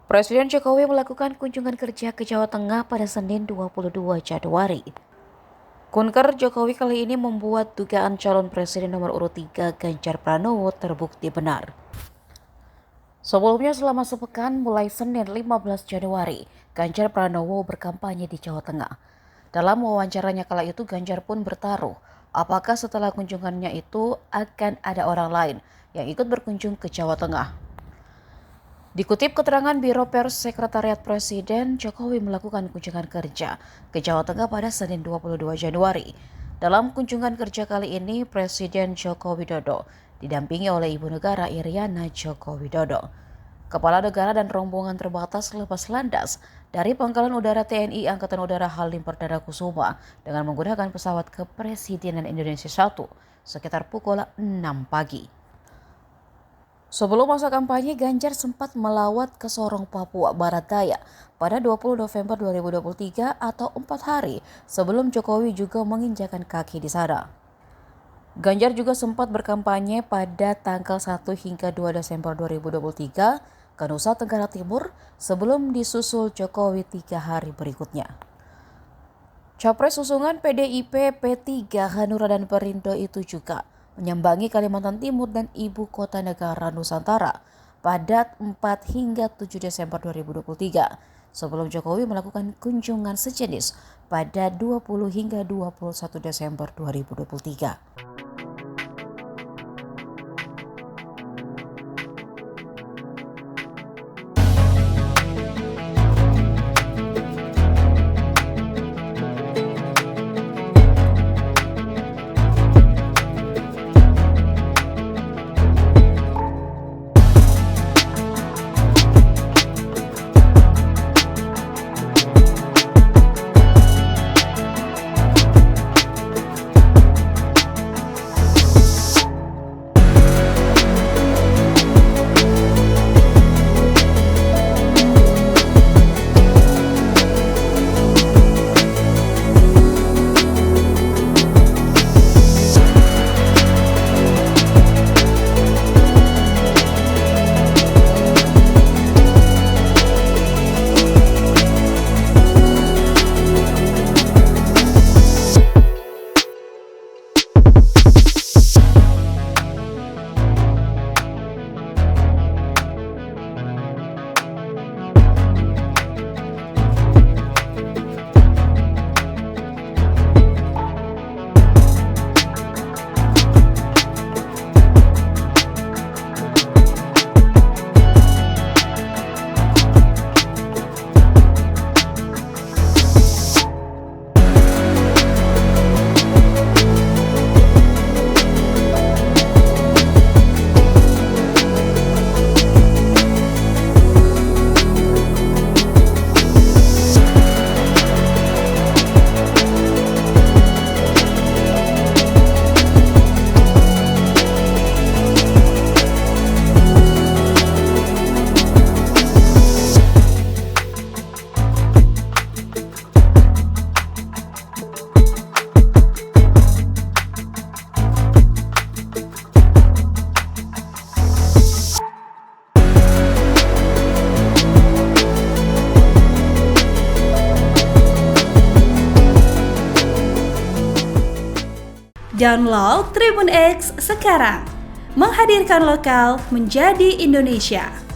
Presiden Jokowi melakukan kunjungan kerja ke Jawa Tengah pada Senin 22 Januari. Kunker Jokowi kali ini membuat dugaan calon presiden nomor urut 3 Ganjar Pranowo terbukti benar. Sebelumnya selama sepekan mulai Senin 15 Januari, Ganjar Pranowo berkampanye di Jawa Tengah. Dalam wawancaranya kala itu Ganjar pun bertaruh, apakah setelah kunjungannya itu akan ada orang lain yang ikut berkunjung ke Jawa Tengah. Dikutip keterangan Biro Pers Sekretariat Presiden, Jokowi melakukan kunjungan kerja ke Jawa Tengah pada Senin 22 Januari. Dalam kunjungan kerja kali ini, Presiden Joko Widodo didampingi oleh Ibu Negara Iriana Joko Widodo. Kepala Negara dan rombongan terbatas lepas landas dari Pangkalan Udara TNI Angkatan Udara Halim Perdana Kusuma dengan menggunakan pesawat Kepresidenan Indonesia 1 sekitar pukul 6 pagi. Sebelum masa kampanye, Ganjar sempat melawat ke Sorong, Papua Barat Daya pada 20 November 2023 atau 4 hari sebelum Jokowi juga menginjakan kaki di sana. Ganjar juga sempat berkampanye pada tanggal 1 hingga 2 Desember 2023 ke Nusa Tenggara Timur sebelum disusul Jokowi 3 hari berikutnya. Capres usungan PDIP, P3, Hanura dan Perindo itu juga menyambangi Kalimantan Timur dan Ibu Kota Negara Nusantara pada 4 hingga 7 Desember 2023 sebelum Jokowi melakukan kunjungan sejenis pada 20 hingga 21 Desember 2023. Download Tribun X sekarang, menghadirkan lokal menjadi Indonesia.